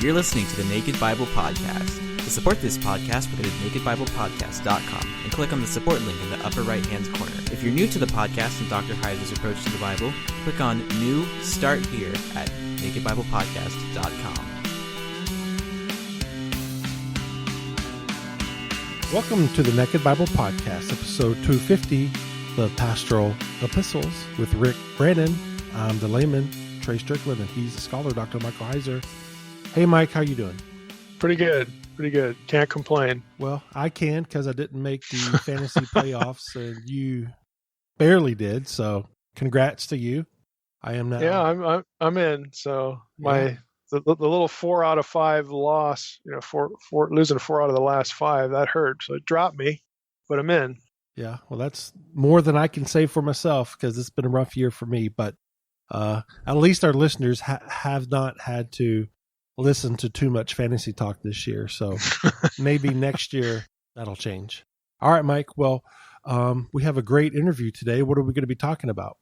You're listening to the Naked Bible Podcast. To support this podcast, go to nakedbiblepodcast.com and click on the support link in the upper right-hand corner. If you're new to the podcast and Dr. Heiser's approach to the Bible, click on New Start Here at nakedbiblepodcast.com. Welcome to the Naked Bible Podcast, episode 250, the Pastoral Epistles with Rick Brannan. I'm the layman, Trey Strickland, and he's the scholar, Dr. Michael Heiser. Hey, Mike, how you doing? Pretty good. Can't complain. Well, I can because I didn't make the fantasy playoffs, and you barely did. So, congrats to you. I am now. Yeah, I'm in. So the little 4 out of 5 loss, losing 4 out of the last 5, that hurt. So it dropped me, but I'm in. Yeah, well, that's more than I can say for myself because it's been a rough year for me. But at least our listeners have not had to listen to too much fantasy talk this year. So maybe next year that'll change. All right, Mike. Well, we have a great interview today. What are we going to be talking about?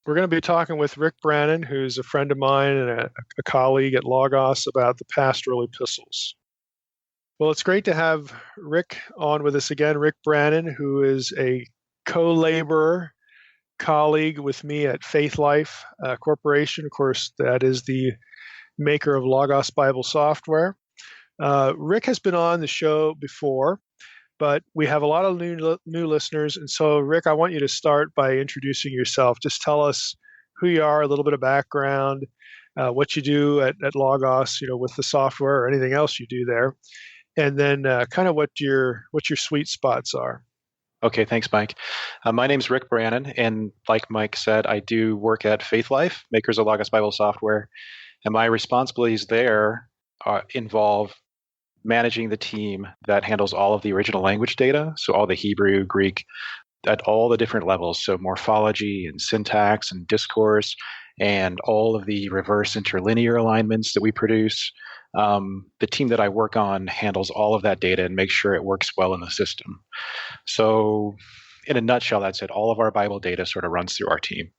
We're going to be talking with Rick Brannan, who's a friend of mine and a colleague at Logos, about the Pastoral Epistles. Well, it's great to have Rick on with us again. Rick Brannan, who is a co-laborer, colleague with me at Faith Life Corporation. Of course, that is the maker of Logos Bible software. Rick has been on the show before, but we have a lot of new listeners. And so, Rick, I want you to start by introducing yourself. Just tell us who you are, a little bit of background, what you do at Logos, with the software or anything else you do there, and then kind of what your sweet spots are. Okay, thanks, Mike. My name's Rick Brannan, and like Mike said, I do work at Faith Life, makers of Logos Bible software. And my responsibilities there involve managing the team that handles all of the original language data, so all the Hebrew, Greek, at all the different levels, so morphology and syntax and discourse, and all of the reverse interlinear alignments that we produce. The team that I work on handles all of that data and makes sure it works well in the system. So in a nutshell, that's it. All of our Bible data sort of runs through our team.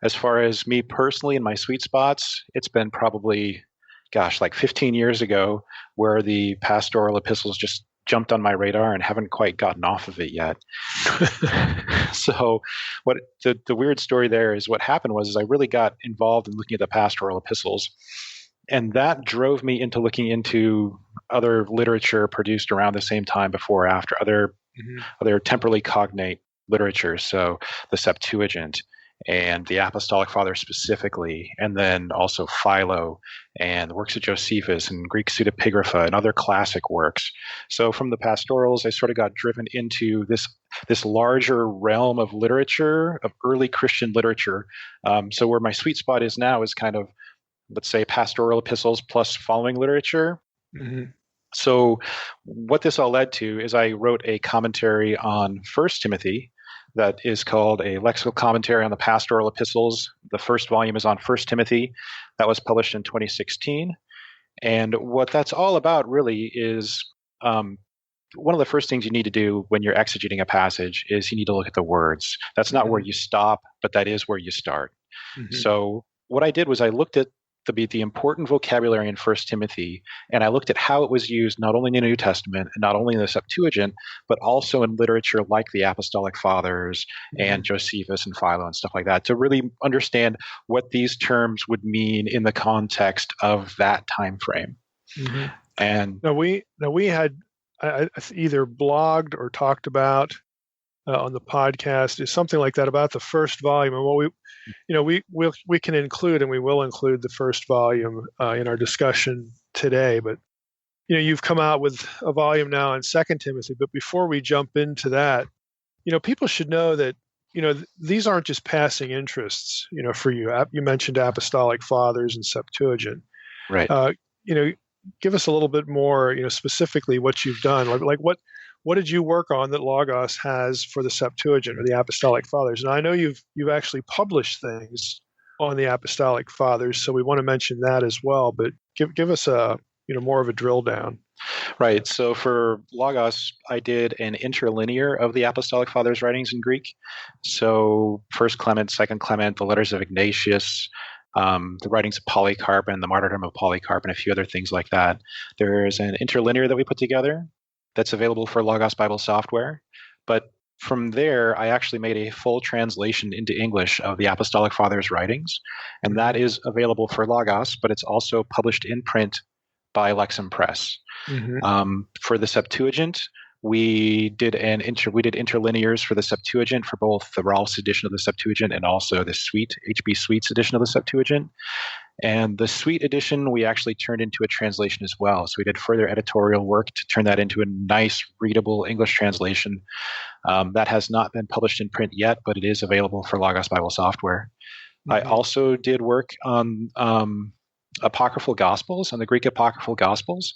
As far as me personally and my sweet spots, it's been probably, like 15 years ago where the Pastoral Epistles just jumped on my radar and haven't quite gotten off of it yet. So what the weird story there is what happened was I really got involved in looking at the Pastoral Epistles. And that drove me into looking into other literature produced around the same time before or after, other temporally cognate literature. So the Septuagint and the Apostolic Fathers specifically, and then also Philo and the works of Josephus and Greek pseudepigrapha and other classic works. So from the pastorals, I sort of got driven into this larger realm of literature, of early Christian literature. So where my sweet spot is now is kind of, let's say, pastoral epistles plus following literature. Mm-hmm. So what this all led to is I wrote a commentary on 1 Timothy that is called a lexical commentary on the pastoral epistles. The first volume is on 1 Timothy. That was published in 2016. And what that's all about really is one of the first things you need to do when you're exegeting a passage is you need to look at the words. That's not where you stop, but that is where you start. Mm-hmm. So what I did was I looked at the important vocabulary in 1 Timothy, and I looked at how it was used not only in the New Testament and not only in the Septuagint, but also in literature like the Apostolic Fathers and Josephus and Philo and stuff like that, to really understand what these terms would mean in the context of that time frame. Mm-hmm. And now we had either blogged or talked about on the podcast is something like that about the first volume, and what we can include, and we will include the first volume in our discussion today. But you've come out with a volume now in 2 Timothy. But before we jump into that, people should know that these aren't just passing interests. For you, you mentioned Apostolic Fathers and Septuagint, right? Give us a little bit more, specifically what you've done, like what did you work on that Logos has for the Septuagint or the Apostolic Fathers? And I know you've actually published things on the Apostolic Fathers, so we want to mention that as well. But give us a more of a drill down. Right. So for Logos, I did an interlinear of the Apostolic Fathers' writings in Greek. So First Clement, Second Clement, the letters of Ignatius, the writings of Polycarp and the martyrdom of Polycarp and a few other things like that. There's an interlinear that we put together that's available for Logos Bible software. But from there, I actually made a full translation into English of the Apostolic Fathers' writings, and that is available for Logos, but it's also published in print by Lexham Press. For the Septuagint, we did interlinears for the Septuagint for both the Rolf's edition of the Septuagint and also the H.B. Sweet's edition of the Septuagint. And the Sweet edition, we actually turned into a translation as well. So we did further editorial work to turn that into a nice, readable English translation. That has not been published in print yet, but it is available for Logos Bible software. I also did work on apocryphal Gospels, on the Greek apocryphal Gospels,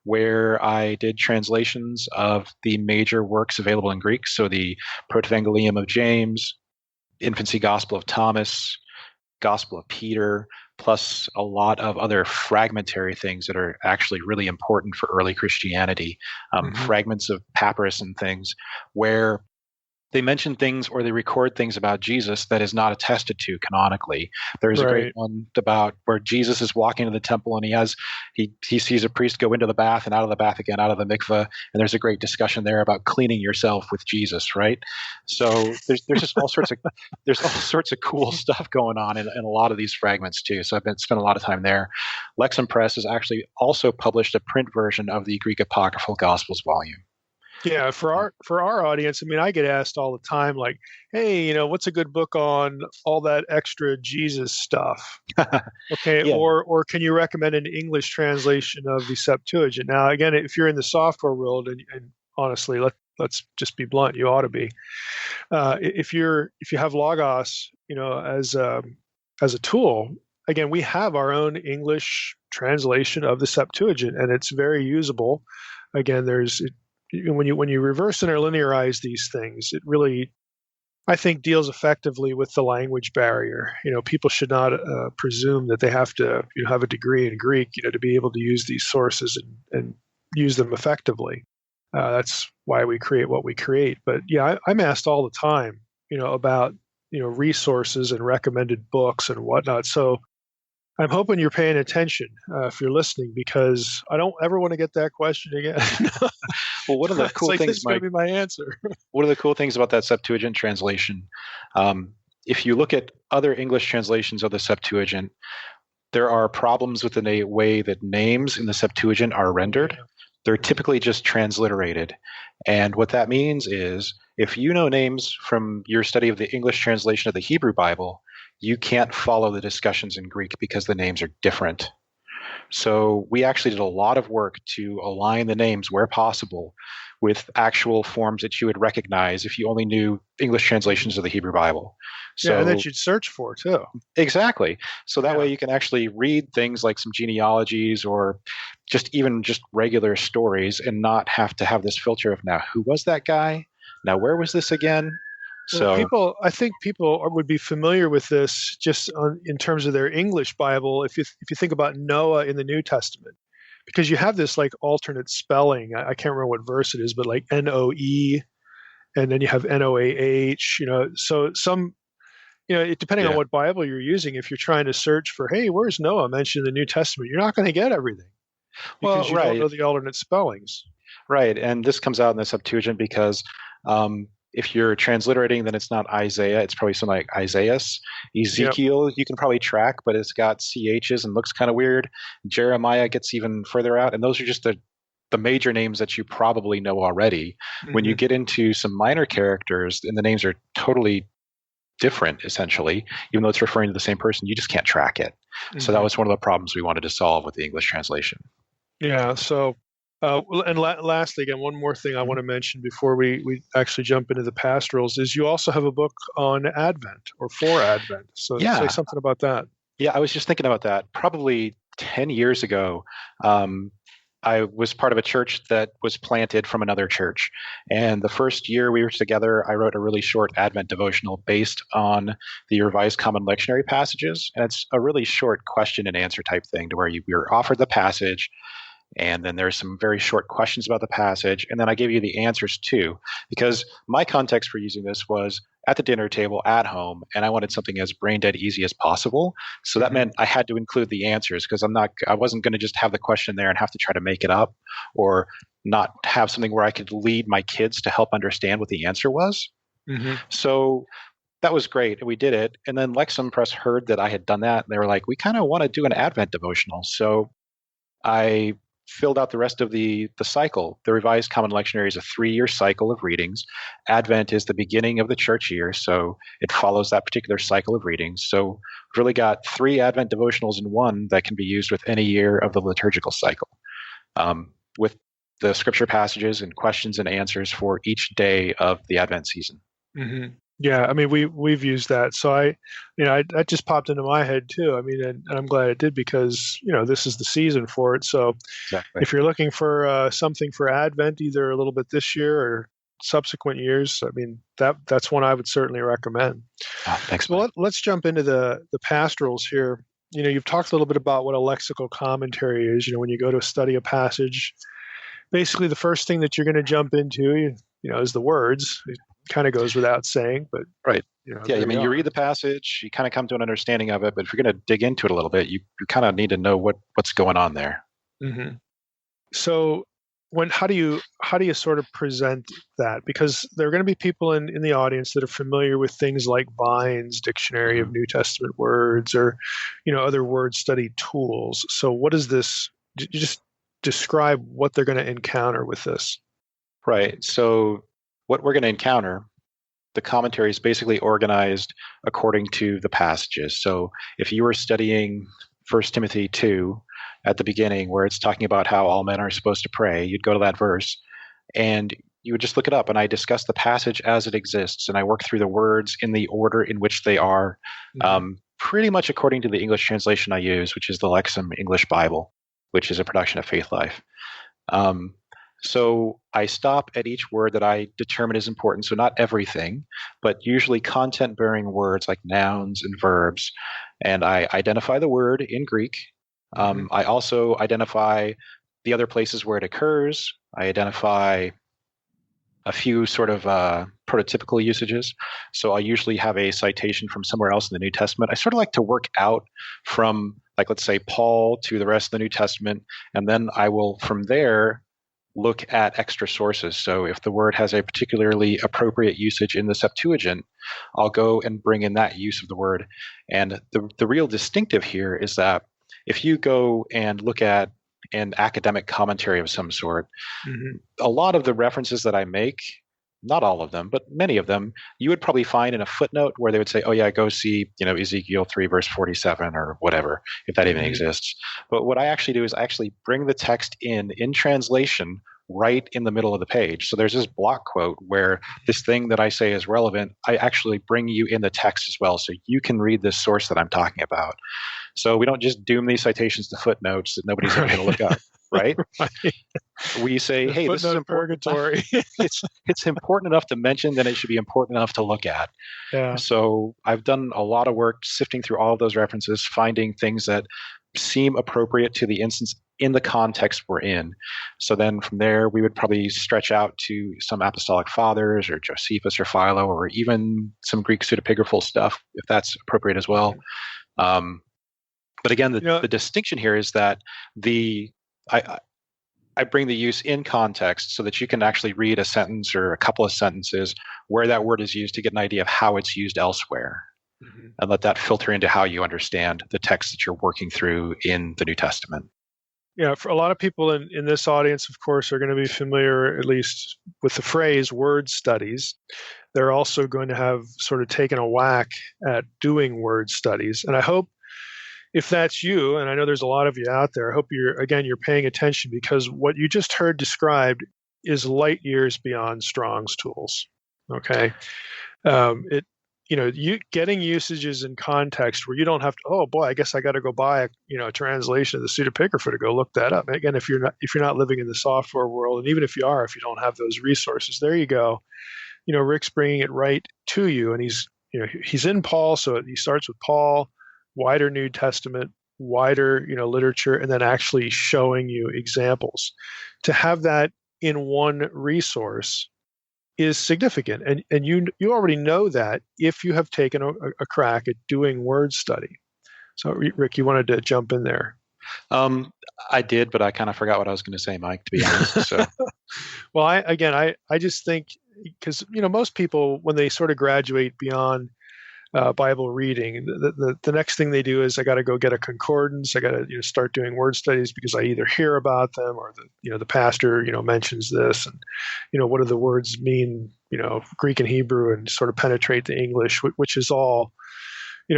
where I did translations of the major works available in Greek. So the Protevangelium of James, Infancy Gospel of Thomas, Gospel of Peter, plus a lot of other fragmentary things that are actually really important for early Christianity, fragments of papyrus and things where they mention things or they record things about Jesus that is not attested to canonically. There's a great one about where Jesus is walking to the temple and he sees a priest go into the bath and out of the bath again, out of the mikveh, and there's a great discussion there about cleaning yourself with Jesus, right? So there's just all sorts of cool stuff going on in a lot of these fragments too. So I've spent a lot of time there. Lexham Press has actually also published a print version of the Greek Apocryphal Gospels volume. Yeah, for our audience, I mean, I get asked all the time, like, "Hey, what's a good book on all that extra Jesus stuff?" Okay, Yeah. or can you recommend an English translation of the Septuagint? Now, again, if you're in the software world, and honestly, let's just be blunt, you ought to be. If you have Logos, as a tool, again, we have our own English translation of the Septuagint, and it's very usable. Again, when you reverse interlinearize these things, it really, I think, deals effectively with the language barrier. People should not presume that they have to have a degree in Greek, to be able to use these sources and use them effectively. That's why we create what we create. But yeah, I'm asked all the time, about resources and recommended books and whatnot. So I'm hoping you're paying attention if you're listening, because I don't ever want to get that question again. Well, one of the cool things, this is going to be my answer. One of the cool things about that Septuagint translation, if you look at other English translations of the Septuagint, there are problems with the way that names in the Septuagint are rendered. Yeah. They're typically just transliterated. And what that means is, if you know names from your study of the English translation of the Hebrew Bible, you can't follow the discussions in Greek because the names are different. So we actually did a lot of work to align the names where possible with actual forms that you would recognize if you only knew English translations of the Hebrew Bible. So, and that you'd search for too. Exactly. So that way you can actually read things like some genealogies or just regular stories and not have to have this filter of, now, who was that guy? Now, where was this again? So I think people would be familiar with this just in terms of their English Bible. If you think about Noah in the New Testament, because you have this like alternate spelling. I can't remember what verse it is, but like Noe, and then you have Noah. So some, depending on what Bible you're using, if you're trying to search for, hey, where's Noah mentioned in the New Testament, you're not going to get everything because you don't know the alternate spellings. Right, and this comes out in the Septuagint because if you're transliterating, then it's not Isaiah. It's probably something like Isaias. Ezekiel, you can probably track, but it's got CHs and looks kind of weird. Jeremiah gets even further out. And those are just the major names that you probably know already. Mm-hmm. When you get into some minor characters, and the names are totally different, essentially, even though it's referring to the same person, you just can't track it. Mm-hmm. So that was one of the problems we wanted to solve with the English translation. Yeah, so... lastly, again, one more thing I want to mention before we actually jump into the pastorals is you also have a book on Advent or for Advent. So say something about that. Yeah, I was just thinking about that. Probably 10 years ago, I was part of a church that was planted from another church. And the first year we were together, I wrote a really short Advent devotional based on the Revised Common Lectionary passages. And it's a really short question and answer type thing to where we were offered the passage, and then there's some very short questions about the passage. And then I gave you the answers too, because my context for using this was at the dinner table at home, and I wanted something as brain dead easy as possible. So that meant I had to include the answers, because I wasn't going to just have the question there and have to try to make it up, or not have something where I could lead my kids to help understand what the answer was. So that was great. We did it. And then Lexham Press heard that I had done that. And they were like, we kind of want to do an Advent devotional. So I filled out the rest of the cycle. The Revised Common Lectionary is a 3-year cycle of readings. Advent is the beginning of the church year, so it follows that particular cycle of readings. So we've really got 3 Advent devotionals in one that can be used with any year of the liturgical cycle, with the scripture passages and questions and answers for each day of the Advent season. Yeah, I mean, we've used that. So that just popped into my head too. I mean, and I'm glad it did, because, this is the season for it. So Exactly. if you're looking for something for Advent, either a little bit this year or subsequent years, I mean, that's one I would certainly recommend. Oh, thanks. Well, let's jump into the pastorals here. You've talked a little bit about what a lexical commentary is. When you go to study a passage, basically the first thing that you're going to jump into, is the words. It kind of goes without saying, but right. Yeah, I mean, you read the passage, you kind of come to an understanding of it, but if you're going to dig into it a little bit, you kind of need to know what's going on there. So how do you sort of present that? Because there are going to be people in the audience that are familiar with things like Vine's Dictionary of New Testament Words, or other word study tools. So what is this? You just describe what they're going to encounter with this. Right. So what we're going to encounter, the commentary is basically organized according to the passages. So if you were studying 1 Timothy 2 at the beginning, where it's talking about how all men are supposed to pray, you'd go to that verse and you would just look it up, and I discuss the passage as it exists, and I work through the words in the order in which they are, pretty much according to the English translation I use, which is the Lexham English Bible, which is a production of Faith Life. So I stop at each word that I determine is important. So not everything, but usually content-bearing words like nouns and verbs. And I identify the word in Greek. I also identify the other places where it occurs. I identify a few sort of prototypical usages. So I usually have a citation from somewhere else in the New Testament. I sort of like to work out from, like, let's say, Paul to the rest of the New Testament, and then I will, from there, look at extra sources. So if the word has a particularly appropriate usage in the Septuagint, I'll go and bring in that use of the word. And the real distinctive here is that if you go and look at an academic commentary of some sort, a lot of the references that I make, not all of them, but many of them, you would probably find in a footnote where they would say, oh yeah, go see, Ezekiel 3 verse 47 or whatever, if that even exists. But what I actually do is I actually bring the text in translation right in the middle of the page. So there's this block quote where this thing that I say is relevant, I actually bring you in the text as well, so you can read this source that I'm talking about. So we don't just doom these citations to footnotes that nobody's ever going to look up, right? We say, hey, this is important. Purgatory. it's important enough to mention, then it should be important enough to look at. Yeah. So I've done a lot of work sifting through all of those references, finding things that seem appropriate to the instance in the context we're in. So then from there, we would probably stretch out to some apostolic fathers or Josephus or Philo, or even some Greek pseudepigraphal stuff, if that's appropriate as well. But again, the distinction here is that I bring the use in context so that you can actually read a sentence or a couple of sentences where that word is used to get an idea of how it's used elsewhere, and let that filter into how you understand the text that you're working through in the New Testament. Yeah, for a lot of people in this audience, of course, are going to be familiar, at least with the phrase word studies. They're also going to have sort of taken a whack at doing word studies. And I hope, if that's you, and I know there's a lot of you out there, I hope you're paying attention, because what you just heard described is light years beyond Strong's tools. Okay, you getting usages in context where you don't have to, oh boy, I guess I got to go buy a translation of the pseudepigrapha to go look that up. Again, if you're not living in the software world, and even if you are, if you don't have those resources, there you go. Rick's bringing it right to you, and he's in Paul, so he starts with Paul, wider New Testament, wider literature, and then actually showing you examples. To have that in one resource is significant. And you already know that if you have taken a crack at doing word study. So, Rick, you wanted to jump in there. I did, but I kind of forgot what I was going to say, Mike, to be honest. So, well, I just think, because most people, when they sort of graduate beyond Bible reading, the next thing they do is, I got to go get a concordance. I got to start doing word studies because I either hear about them or the pastor mentions this, and what do the words mean, Greek and Hebrew, and sort of penetrate the English, which is all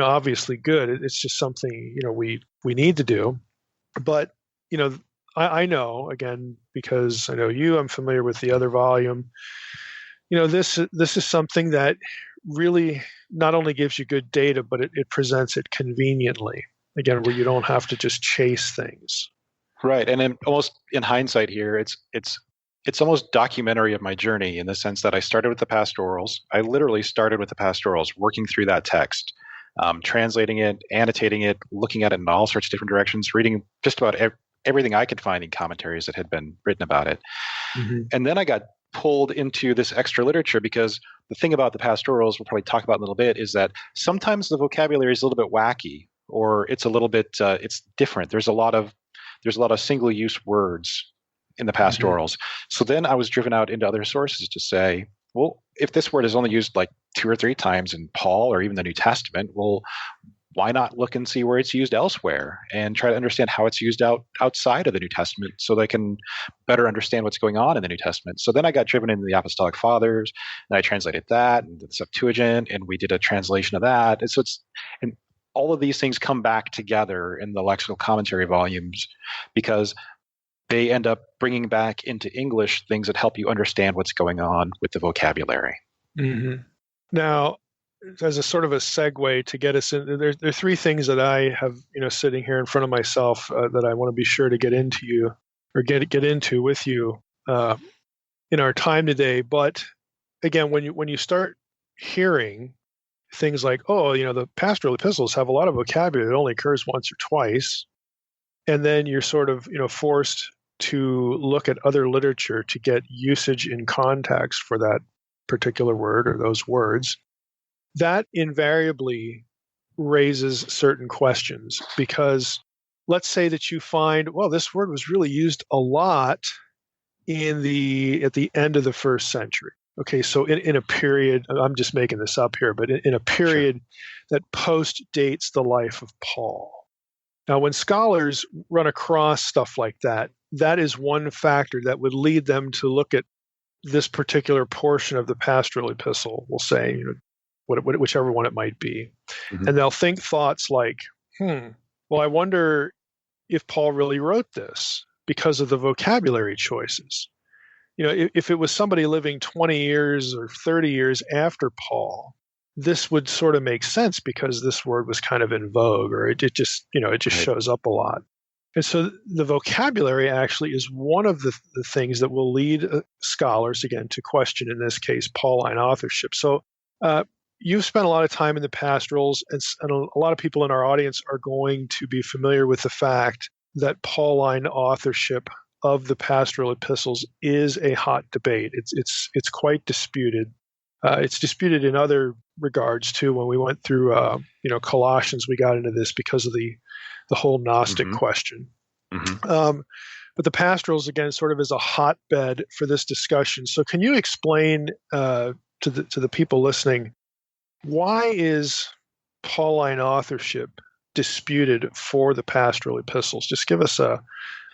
obviously good. It's just something we need to do. But I know, again, because I know you, I'm familiar with the other volume. This is something that really not only gives you good data, but it presents it conveniently. Again, where you don't have to just chase things. Right, and almost in hindsight here, it's almost documentary of my journey, in the sense that I started with the pastorals. I literally started with the pastorals, working through that text, translating it, annotating it, looking at it in all sorts of different directions, reading just about everything I could find in commentaries that had been written about it. Mm-hmm. And then I got pulled into this extra literature, because the thing about the pastorals, we'll probably talk about in a little bit, is that sometimes the vocabulary is a little bit wacky, or it's a little bit it's different. There's a lot of single-use words in the pastorals. Mm-hmm. So then I was driven out into other sources to say, well, if this word is only used like 2 or 3 times in Paul or even the New Testament, well, why not look and see where it's used elsewhere and try to understand how it's used outside of the New Testament, so they can better understand what's going on in the New Testament. So then I got driven into the Apostolic Fathers, and I translated that into the Septuagint, and we did a translation of that. And all of these things come back together in the lexical commentary volumes, because they end up bringing back into English things that help you understand what's going on with the vocabulary. Mm-hmm. Now, as a sort of a segue to get us in, there are 3 things that I have, sitting here in front of myself that I want to be sure to get into with you in our time today. But again, when you start hearing things like, the Pastoral Epistles have a lot of vocabulary that only occurs once or twice, and then you're sort of forced to look at other literature to get usage in context for that particular word or those words, that invariably raises certain questions. Because let's say that you find, well, this word was really used a lot at the end of the 1st century. Okay, so in a period, I'm just making this up here, but in a period Sure. that post-dates the life of Paul. Now, when scholars run across stuff like that, that is one factor that would lead them to look at this particular portion of the Pastoral Epistle, we'll say, whichever one it might be. Mm-hmm. And they'll think thoughts like, well, I wonder if Paul really wrote this because of the vocabulary choices. If it was somebody living 20 years or 30 years after Paul, this would sort of make sense, because this word was kind of in vogue, or it just shows up a lot. And so the vocabulary actually is one of the things that will lead scholars, again, to question, in this case, Pauline authorship. So you've spent a lot of time in the pastorals, and a lot of people in our audience are going to be familiar with the fact that Pauline authorship of the Pastoral Epistles is a hot debate. It's quite disputed. It's disputed in other regards too. When we went through Colossians, we got into this because of the whole Gnostic mm-hmm. question. Mm-hmm. But the pastorals, again, sort of is a hotbed for this discussion. So can you explain to the people listening, why is Pauline authorship disputed for the Pastoral Epistles? Just give us a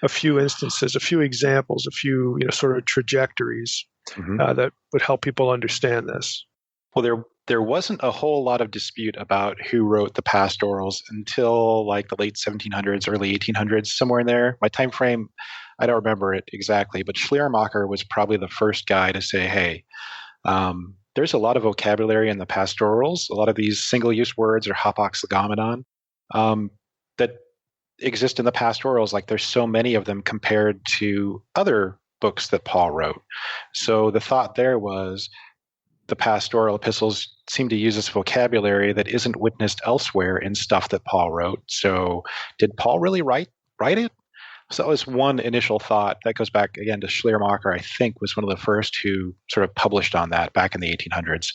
few instances, a few examples, a few sort of trajectories mm-hmm. That would help people understand this. Well, there wasn't a whole lot of dispute about who wrote the pastorals until like the late 1700s, early 1800s, somewhere in there. My time frame, I don't remember it exactly, but Schleiermacher was probably the first guy to say, hey, there's a lot of vocabulary in the pastorals, a lot of these single-use words or hapax legomenon that exist in the pastorals. Like, there's so many of them compared to other books that Paul wrote. So the thought there was, the pastoral epistles seem to use this vocabulary that isn't witnessed elsewhere in stuff that Paul wrote. So did Paul really write it? So that was one initial thought. That goes back again to Schleiermacher, I think, was one of the first who sort of published on that back in the 1800s.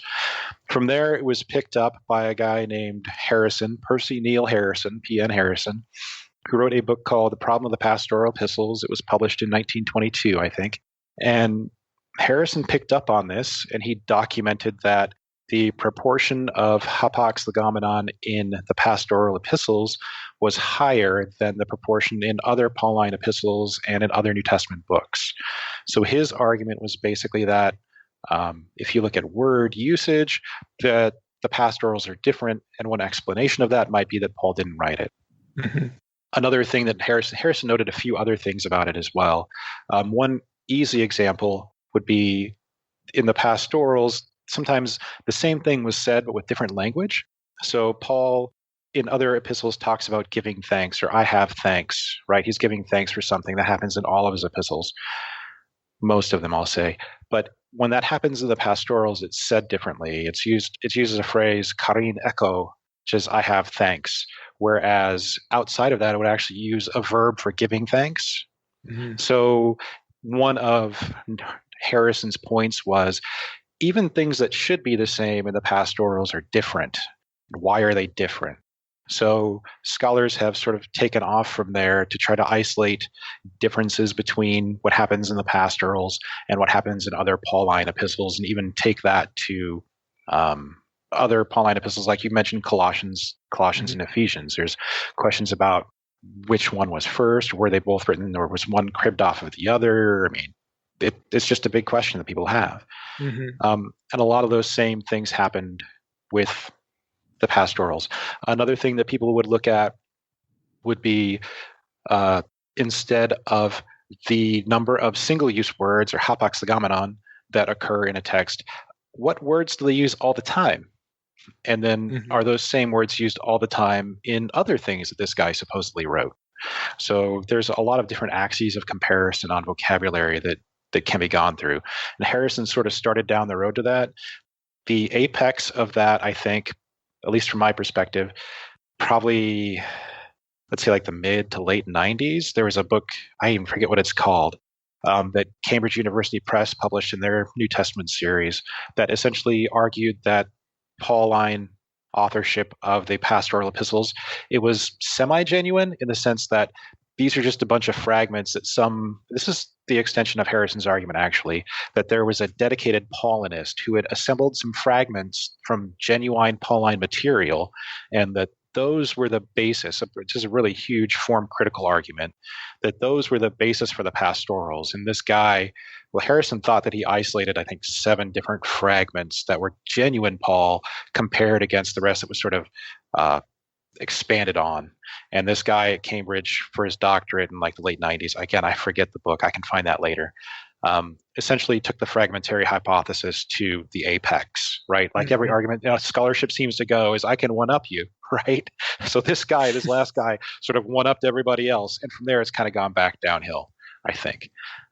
From there, it was picked up by a guy named Harrison, Percy Neal Harrison, P.N. Harrison, who wrote a book called The Problem of the Pastoral Epistles. It was published in 1922, I think. And Harrison picked up on this, and he documented that the proportion of hapax legomenon in the pastoral epistles was higher than the proportion in other Pauline epistles and in other New Testament books. So his argument was basically that if you look at word usage, that the pastorals are different, and one explanation of that might be that Paul didn't write it. Mm-hmm. Another thing that Harrison noted a few other things about it as well. One easy example would be in the pastorals, sometimes the same thing was said, but with different language. So Paul, in other epistles, talks about giving thanks, or I have thanks, right? He's giving thanks for something. That happens in all of his epistles. Most of them, I'll say. But when that happens in the pastorals, it's said differently. It's used as a phrase, karin echo, which is I have thanks. Whereas outside of that, it would actually use a verb for giving thanks. Mm-hmm. So one of Harrison's points was, even things that should be the same in the pastorals are different. Why are they different? So scholars have sort of taken off from there to try to isolate differences between what happens in the pastorals and what happens in other Pauline epistles, and even take that to other Pauline epistles, like you mentioned, Colossians mm-hmm. and Ephesians. There's questions about which one was first, were they both written, or was one cribbed off of the other? I mean, it's just a big question that people have. Mm-hmm. And a lot of those same things happened with the pastorals. Another thing that people would look at would be instead of the number of single-use words, or hapax legomenon, that occur in a text, what words do they use all the time? And then mm-hmm. are those same words used all the time in other things that this guy supposedly wrote? So there's a lot of different axes of comparison on vocabulary that can be gone through. And Harrison sort of started down the road to that. The apex of that, I think, at least from my perspective, probably, let's say like the mid to late 90s, there was a book, I even forget what it's called, that Cambridge University Press published in their New Testament series that essentially argued that Pauline authorship of the pastoral epistles, it was semi-genuine in the sense that these are just a bunch of fragments that this is the extension of Harrison's argument, actually, that there was a dedicated Paulinist who had assembled some fragments from genuine Pauline material, and that those were the basis, which is a really huge form critical argument, that those were the basis for the pastorals. And this guy, well, Harrison thought that he isolated, I think, 7 different fragments that were genuine Paul compared against the rest that was sort of expanded on. And this guy at Cambridge, for his doctorate in like the late 90s, again, I forget the book, I can find that later, essentially took the fragmentary hypothesis to the apex, right? Like mm-hmm. every argument, scholarship seems to go is I can one-up you, right? So this last guy sort of one-upped everybody else. And from there, it's kind of gone back downhill, I think.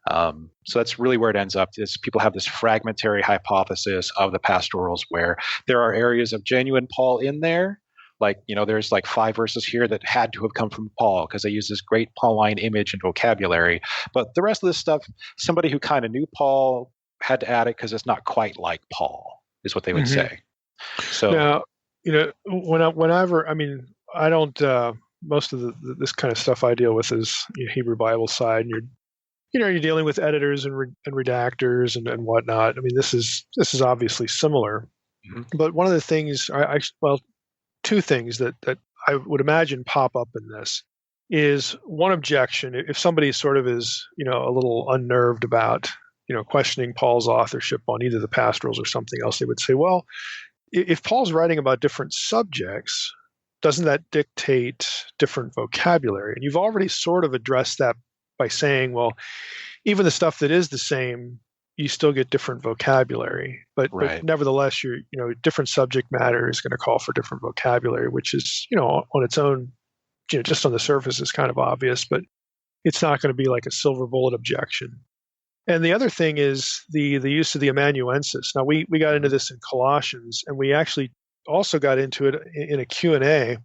So that's really where it ends up, is people have this fragmentary hypothesis of the pastorals where there are areas of genuine Paul in there. Like, there's like 5 verses here that had to have come from Paul because they use this great Pauline image and vocabulary. But the rest of this stuff, somebody who kind of knew Paul had to add it because it's not quite like Paul, is what they would mm-hmm. say. So now, whenever, I mean, I don't, most of this kind of stuff I deal with is Hebrew Bible side, and you're dealing with editors and redactors and whatnot. I mean, this is obviously similar, mm-hmm. but one of the things two things that I would imagine pop up in this is one objection. If somebody sort of is, a little unnerved about, questioning Paul's authorship on either the pastorals or something else, they would say, well, if Paul's writing about different subjects, doesn't that dictate different vocabulary? And you've already sort of addressed that by saying, well, even the stuff that is the same, you still get different vocabulary, but nevertheless, different subject matter is going to call for different vocabulary, which is, on its own, just on the surface is kind of obvious, but it's not going to be like a silver bullet objection. And the other thing is the use of the amanuensis. Now, we got into this in Colossians, and we actually also got into it in a Q&A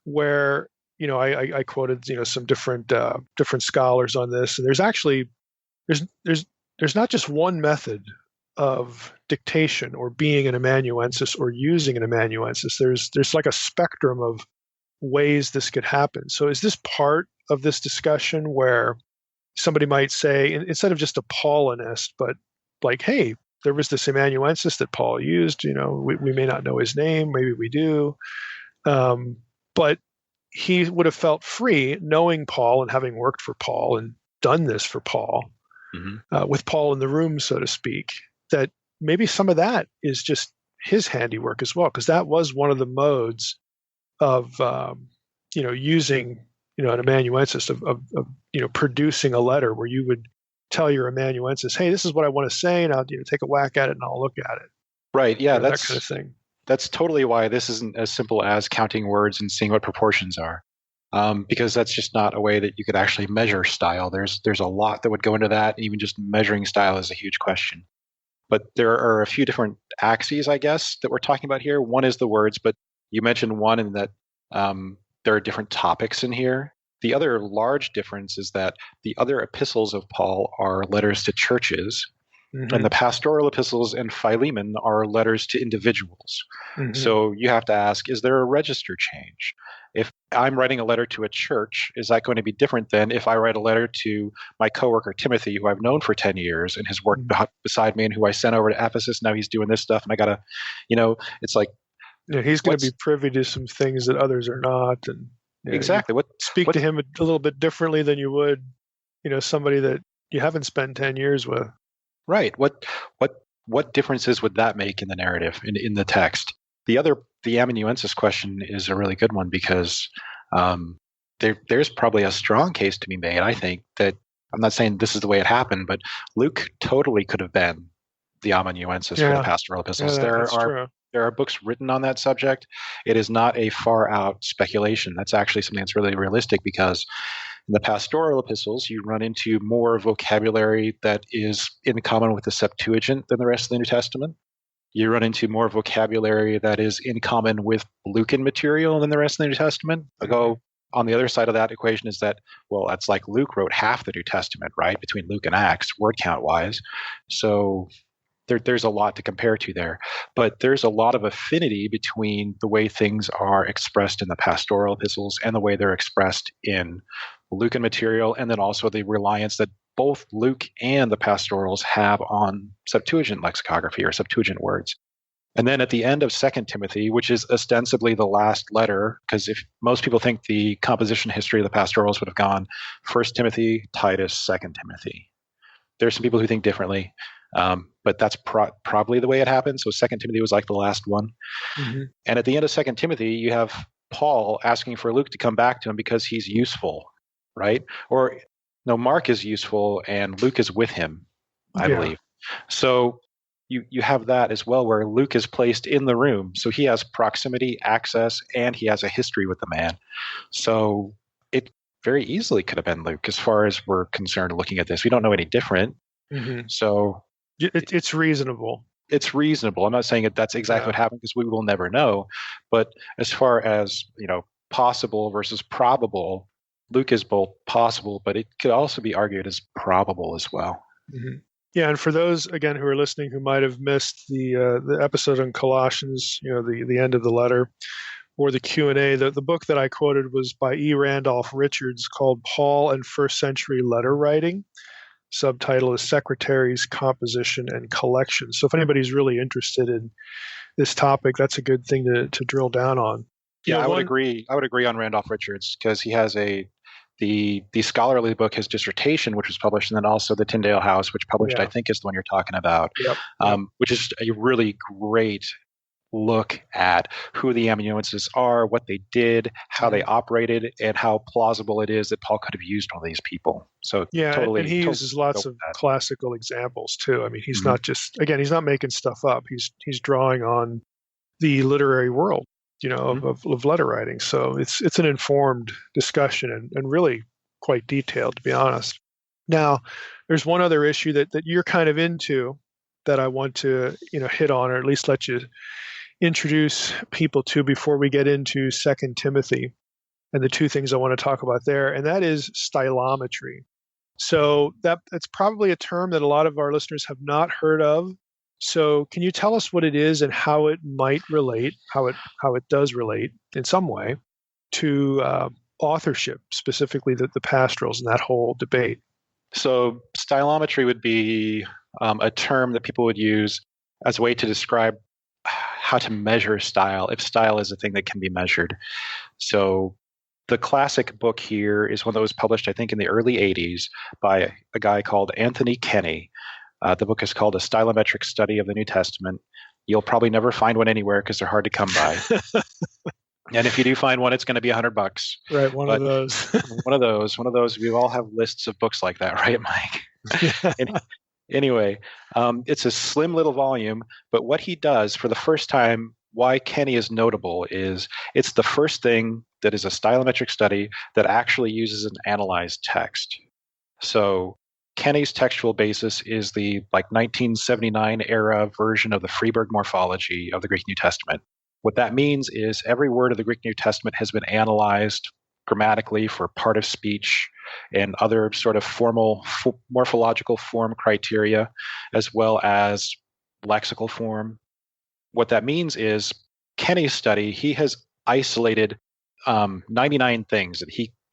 where I quoted some different scholars on this, and there's actually there's not just one method of dictation or being an amanuensis or using an amanuensis. There's like a spectrum of ways this could happen. So is this part of this discussion where somebody might say, instead of just a Paulinist, but like, hey, there was this amanuensis that Paul used, we may not know his name, maybe we do, but he would have felt free knowing Paul and having worked for Paul and done this for Paul, with Paul in the room, so to speak, that maybe some of that is just his handiwork as well, because that was one of the modes of using an amanuensis of producing a letter where you would tell your amanuensis, hey, this is what I want to say, and I'll take a whack at it and I'll look at it. Right. Yeah, that kind of thing. That's totally why this isn't as simple as counting words and seeing what proportions are, because that's just not a way that you could actually measure style. There's a lot that would go into that. Even just measuring style is a huge question. But there are a few different axes, I guess, that we're talking about here. One is the words, but you mentioned one in that there are different topics in here. The other large difference is that the other epistles of Paul are letters to churches, and the pastoral epistles and Philemon are letters to individuals. So you have to ask, is there a register change? If I'm writing a letter to a church, is that going to be different than if I write a letter to my coworker Timothy, who I've known for 10 years and has worked beside me and who I sent over to Ephesus? Now he's doing this stuff, and I got to, it's like, he's going to be privy to some things that others are not, and exactly. Speak to him a little bit differently than you would, somebody that you haven't spent 10 years with. Right. What differences would that make in the narrative, in the text? The amanuensis question is a really good one, because there's probably a strong case to be made, I think, that I'm not saying this is the way it happened, but Luke totally could have been the amanuensis for the pastoral epistles. There are books written on that subject. It is not a far out speculation. That's actually something that's really realistic, because in the pastoral epistles, you run into more vocabulary that is in common with the Septuagint than the rest of the New Testament. You run into more vocabulary that is in common with Lucan material than the rest of the New Testament. Although on the other side of that equation is that, well, that's like Luke wrote half the New Testament, right, between Luke and Acts, word count wise. So there's a lot to compare to there. But there's a lot of affinity between the way things are expressed in the pastoral epistles and the way they're expressed in Lucan material, and then also the reliance that both Luke and the pastorals have on Septuagint lexicography or Septuagint words. And then at the end of 2 Timothy, which is ostensibly the last letter, because if most people think the composition history of the pastorals would have gone 1 Timothy, Titus, 2 Timothy. There's some people who think differently, but that's probably the way it happened. So 2 Timothy was like the last one. And at the end of 2 Timothy, you have Paul asking for Luke to come back to him because he's useful, right? Or no, Mark is useful and Luke is with him, I believe. So you have that as well, where Luke is placed in the room. So he has proximity, access, and he has a history with the man. So it very easily could have been Luke as far as we're concerned looking at this. We don't know any different. So it's reasonable. It's reasonable. I'm not saying that that's exactly what happened, because we will never know. But as far as, possible versus probable, Luke is both possible, but it could also be argued as probable as well. Yeah, and for those, again, who are listening who might have missed the episode on Colossians, the end of the letter, or the Q&A, the book that I quoted was by E. Randolph Richards, called Paul and First Century Letter Writing. Subtitle is Secretaries, Composition, and Collection. So if anybody's really interested in this topic, that's a good thing to drill down on. Yeah, I would agree. I would agree on Randolph Richards, because he has the scholarly book, his dissertation, which was published, and then also the Tyndale House, which published, I think, is the one you're talking about, which is a really great look at who the amanuenses are, what they did, how they operated, and how plausible it is that Paul could have used one of these people. So and he uses lots of classical examples too. I mean, he's not he's not making stuff up. He's drawing on the literary world, of letter writing. So it's an informed discussion and really quite detailed, to be honest. Now, there's one other issue that you're kind of into that I want to hit on, or at least let you introduce people to before we get into 2 Timothy. and the two things I want to talk about there, and that is stylometry. So that's probably a term that a lot of our listeners have not heard of. So can you tell us what it is and how it might relate, how it does relate in some way to authorship, specifically the pastorals and that whole debate? So stylometry would be a term that people would use as a way to describe how to measure style, if style is a thing that can be measured. So the classic book here is one that was published, I think, in the early 80s by a guy called Anthony Kenny. The book is called A Stylometric Study of the New Testament. You'll probably never find one anywhere because they're hard to come by. And if you do find one, it's going to be $100. Right, one of those. one of those. We all have lists of books like that, right, Mike? Yeah. Anyway, it's a slim little volume, but what he does for the first time, why Kenny is notable is it's the first thing that is a stylometric study that actually uses an analyzed text. So Kenny's textual basis is the 1979 era version of the Freeburg morphology of the Greek New Testament. What that means is every word of the Greek New Testament has been analyzed grammatically for part of speech and other sort of formal morphological form criteria, as well as lexical form. What that means is Kenny's study, he has isolated 99 things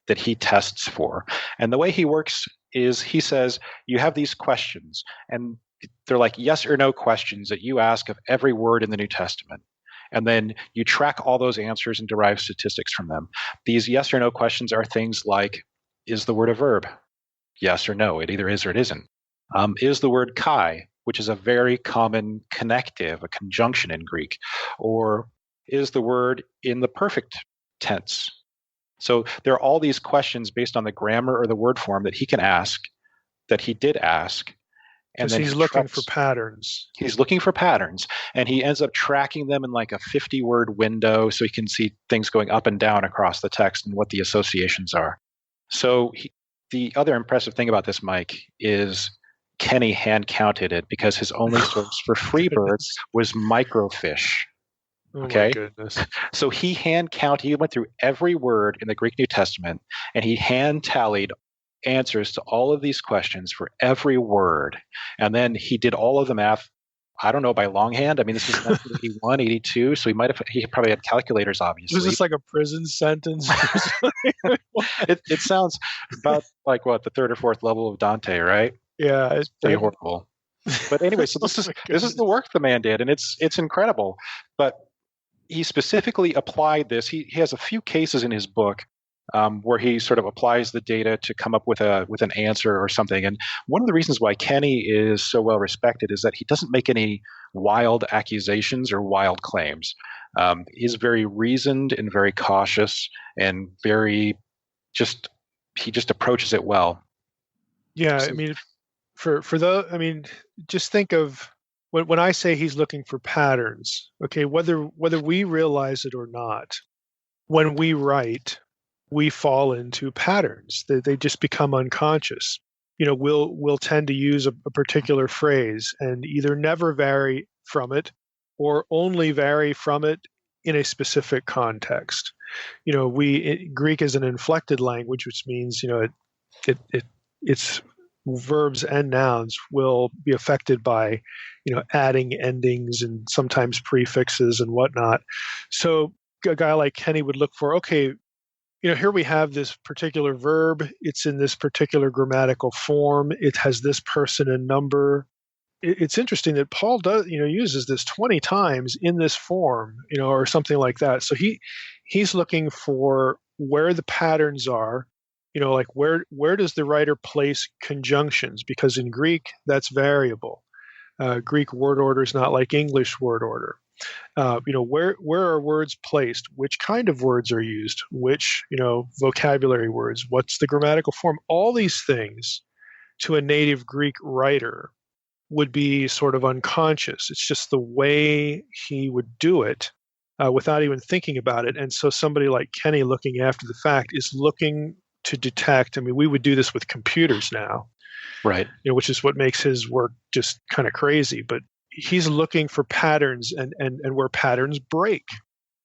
that he tests for. And the way he works is he says, you have these questions, and they're like yes or no questions that you ask of every word in the New Testament. And then you track all those answers and derive statistics from them. These yes or no questions are things like, is the word a verb? Yes or no. It either is or it isn't. Is the word kai, which is a very common connective, a conjunction in Greek, or is the word in the perfect tense? So there are all these questions based on the grammar or the word form that he can ask, that he did ask. And then he's looking for patterns. He's looking for patterns, and he ends up tracking them in like a 50-word window so he can see things going up and down across the text and what the associations are. So the other impressive thing about this, Mike, is Kenny hand-counted it because his only source for Freeburg was microfiche. Okay? Oh my goodness. So he hand-counted, he went through every word in the Greek New Testament, and he hand-tallied answers to all of these questions for every word. And then he did all of the math, I don't know, by longhand. I mean, this was 1981, 82, so he probably had calculators, obviously. Was this like a prison sentence? It sounds about like the third or fourth level of Dante, right? Yeah. It's pretty horrible. But anyway, so this is the work the man did, and it's incredible. But he specifically applied this. He has a few cases in his book where he sort of applies the data to come up with an answer or something. And one of the reasons why Kenny is so well respected is that he doesn't make any wild accusations or wild claims. He's very reasoned and very cautious and he just approaches it well. Yeah, So, I mean, just think of when I say he's looking for patterns. Okay, whether we realize it or not, when we write, we fall into patterns. They just become unconscious. We'll tend to use a particular phrase and either never vary from it or only vary from it in a specific context. Greek is an inflected language, which means its verbs and nouns will be affected by adding endings and sometimes prefixes and whatnot. So a guy like Kenny would look for, okay, here we have this particular verb. It's in this particular grammatical form. It has this person and number. It's interesting that Paul uses this 20 times in this form, or something like that. So he's looking for where the patterns are, like where does the writer place conjunctions? Because in Greek, that's variable. Greek word order is not like English word order. Where are words placed? Which kind of words are used? Which, vocabulary words? What's the grammatical form? All these things to a native Greek writer would be sort of unconscious. It's just the way he would do it without even thinking about it. And so somebody like Kenny, looking after the fact, is looking to detect. I mean, we would do this with computers now, right? Which is what makes his work just kind of crazy. But he's looking for patterns and where patterns break.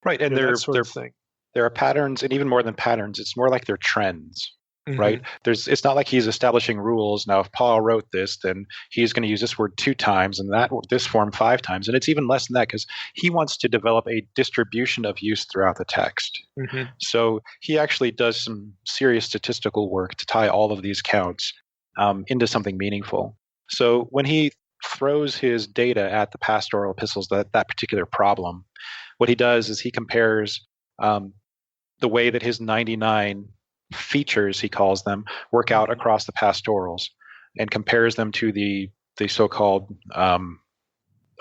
Right, and that sort of thing. There are patterns, and even more than patterns, it's more like they're trends. Mm-hmm. Right? It's not like he's establishing rules. Now, if Paul wrote this, then he's going to use this word 2 times and this form 5 times. And it's even less than that because he wants to develop a distribution of use throughout the text. Mm-hmm. So he actually does some serious statistical work to tie all of these counts into something meaningful. So when he throws his data at the pastoral epistles, that particular problem, what he does is he compares the way that his 99 features, he calls them, work out across the pastorals and compares them to the so-called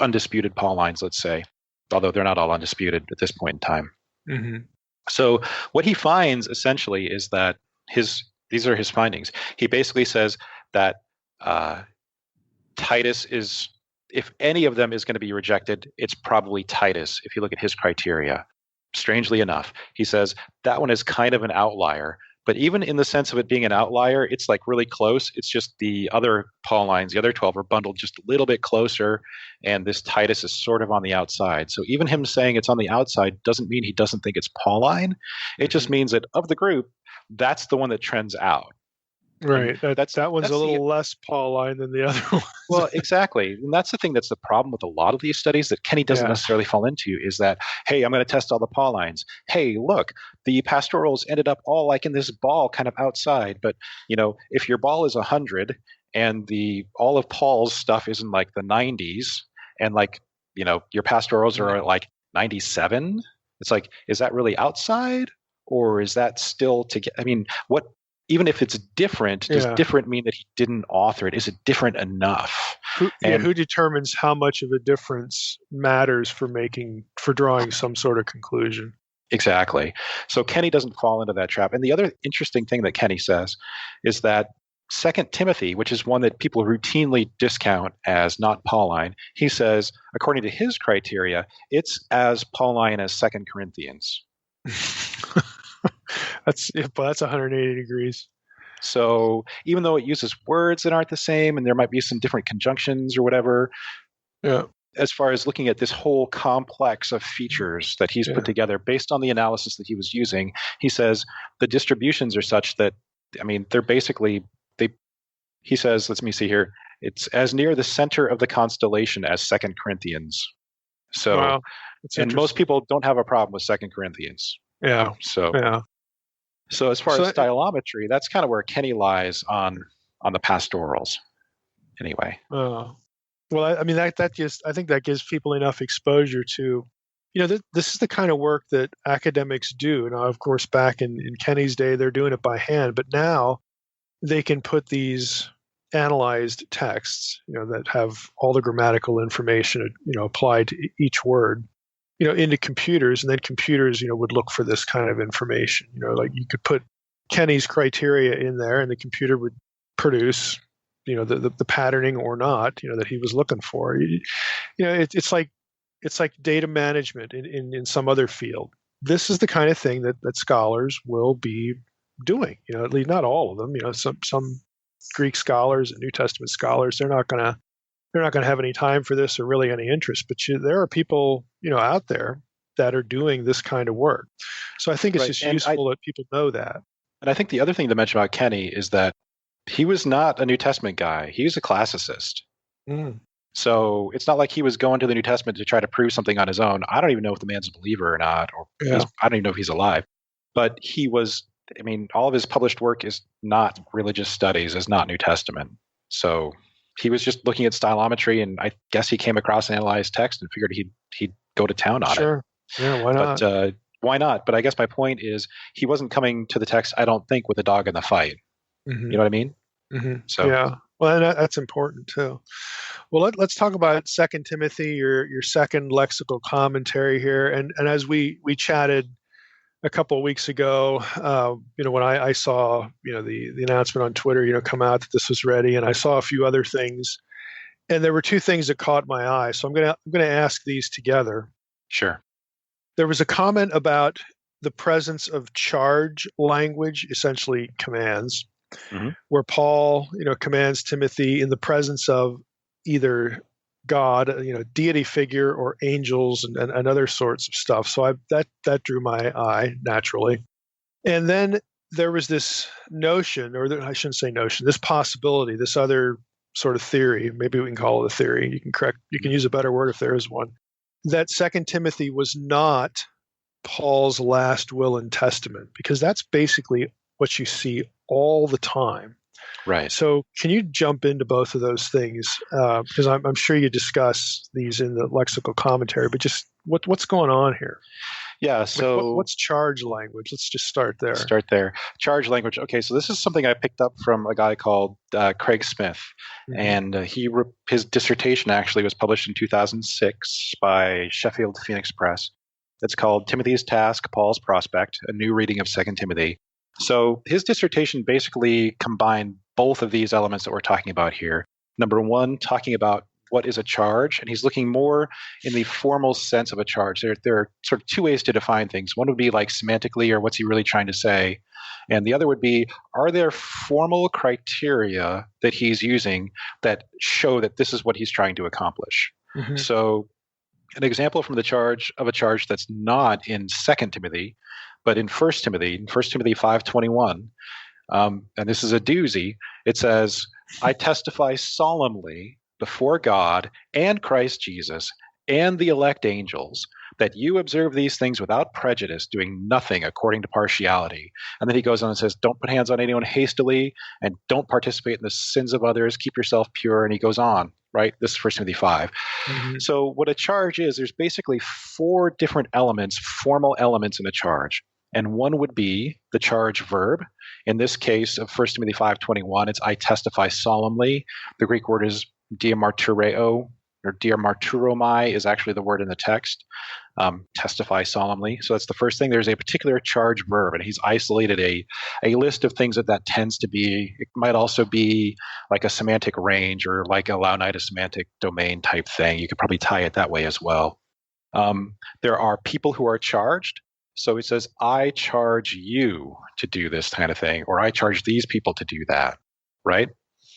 undisputed Paulines, let's say, although they're not all undisputed at this point in time. Mm-hmm. So what he finds essentially is that these are his findings. He basically says that Titus is, if any of them is going to be rejected, it's probably Titus, if you look at his criteria. Strangely enough, he says that one is kind of an outlier. But even in the sense of it being an outlier, it's like really close. It's just the other Paulines, the other 12 are bundled just a little bit closer, and this Titus is sort of on the outside. So even him saying it's on the outside doesn't mean he doesn't think it's Pauline. It just means that of the group, that's the one that trends out. Right. That one's a little less Pauline than the other ones. Well, exactly. And that's the thing that's the problem with a lot of these studies that Kenny doesn't necessarily fall into is that, hey, I'm going to test all the Paulines. Hey, look, the pastorals ended up all like in this ball kind of outside. But, if your ball is 100 and all of Paul's stuff is in like the 90s and like, your pastorals are at like 97, it's like, is that really outside or is that still even if it's different, does different mean that he didn't author it? Is it different enough? Who determines how much of a difference matters for drawing some sort of conclusion? Exactly. So Kenny doesn't fall into that trap. And the other interesting thing that Kenny says is that 2 Timothy, which is one that people routinely discount as not Pauline, he says, according to his criteria, it's as Pauline as 2 Corinthians. That's 180 degrees. So even though it uses words that aren't the same and there might be some different conjunctions or whatever, as far as looking at this whole complex of features that he's put together based on the analysis that he was using, he says the distributions are such that, they're basically, he says, let me see here, it's as near the center of the constellation as 2 Corinthians. So, wow. And most people don't have a problem with 2 Corinthians. Yeah. So as far as stylometry, that's kind of where Kenny lies on the pastorals. Anyway. Well, I think that gives people enough exposure to, this is the kind of work that academics do. Now, of course, back in Kenny's day, they're doing it by hand, but now they can put these analyzed texts, that have all the grammatical information, applied to each word, into computers, and then computers, would look for this kind of information. Like you could put Kenny's criteria in there, and the computer would produce, the patterning or not, that he was looking for. It's like data management in some other field. This is the kind of thing that scholars will be doing. At least not all of them. Some Greek scholars and New Testament scholars, they're not going to have any time for this or really any interest. But there are people, out there that are doing this kind of work. So I think it's just useful that people know that. And I think the other thing to mention about Kenny is that he was not a New Testament guy. He was a classicist. Mm. So it's not like he was going to the New Testament to try to prove something on his own. I don't even know if the man's a believer or not, I don't even know if he's alive. But he was, all of his published work is not religious studies, is not New Testament. So he was just looking at stylometry, and I guess he came across an analyzed text and figured he'd go to town on it. Sure. Yeah, why not? But why not? But I guess my point is he wasn't coming to the text, I don't think, with a dog in the fight. Mm-hmm. You know what I mean? Mm-hmm. So yeah. Well, that's important too. Well, let's talk about 2 Timothy, your second lexical commentary here. And as we chatted a couple of weeks ago, when I saw, the announcement on Twitter, come out that this was ready, and I saw a few other things, and there were two things that caught my eye. So I'm gonna ask these together. Sure. There was a comment about the presence of charge language, essentially commands, where Paul, commands Timothy in the presence of either God, deity figure or angels and other sorts of stuff. So that drew my eye naturally. And then there was this notion, I shouldn't say notion, this possibility, this other sort of theory, maybe we can call it a theory. You can use a better word if there is one, that 2 Timothy was not Paul's last will and testament, because that's basically what you see all the time. Right. So can you jump into both of those things? Because I'm sure you discuss these in the lexical commentary, but just what's going on here? Yeah, so what's charge language? Let's just start there. Charge language. Okay, so this is something I picked up from a guy called Craig Smith, and his dissertation actually was published in 2006 by Sheffield Phoenix Press. It's called Timothy's Task, Paul's Prospect, a new reading of 2 Timothy. So his dissertation basically combined both of these elements that we're talking about here. Number one, talking about what is a charge, and he's looking more in the formal sense of a charge. There are sort of two ways to define things. One would be like semantically, or what's he really trying to say? And the other would be, are there formal criteria that he's using that show that this is what he's trying to accomplish? Mm-hmm. So an example from the charge of a charge that's not in 2 Timothy, but in 1 Timothy 5:21, and this is a doozy, it says, I testify solemnly before God and Christ Jesus and the elect angels that you observe these things without prejudice, doing nothing according to partiality. And then he goes on and says, don't put hands on anyone hastily and don't participate in the sins of others. Keep yourself pure. And he goes on, right? This is 1 Timothy 5. Mm-hmm. So what a charge is, there's basically 4 different elements, formal elements in a charge. And one would be the charge verb. In this case of 1 Timothy 5:21, it's I testify solemnly. The Greek word is diamartureo, or diamarturomai is actually the word in the text. Testify solemnly. So that's the first thing. There's a particular charge verb, and he's isolated a list of things that tends to be. It might also be like a semantic range or like a Laonida semantic domain type thing. You could probably tie it that way as well. There are people who are charged. So it says, I charge you to do this kind of thing, or I charge these people to do that, right?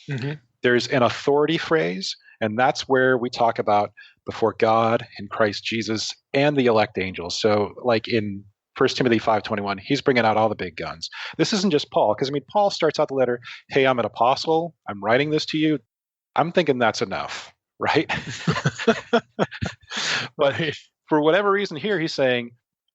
Mm-hmm. There's an authority phrase, and that's where we talk about before God and Christ Jesus and the elect angels. So like in 1 Timothy 5:21, he's bringing out all the big guns. This isn't just Paul, because Paul starts out the letter, hey, I'm an apostle. I'm writing this to you. I'm thinking that's enough, right? But for whatever reason here, he's saying,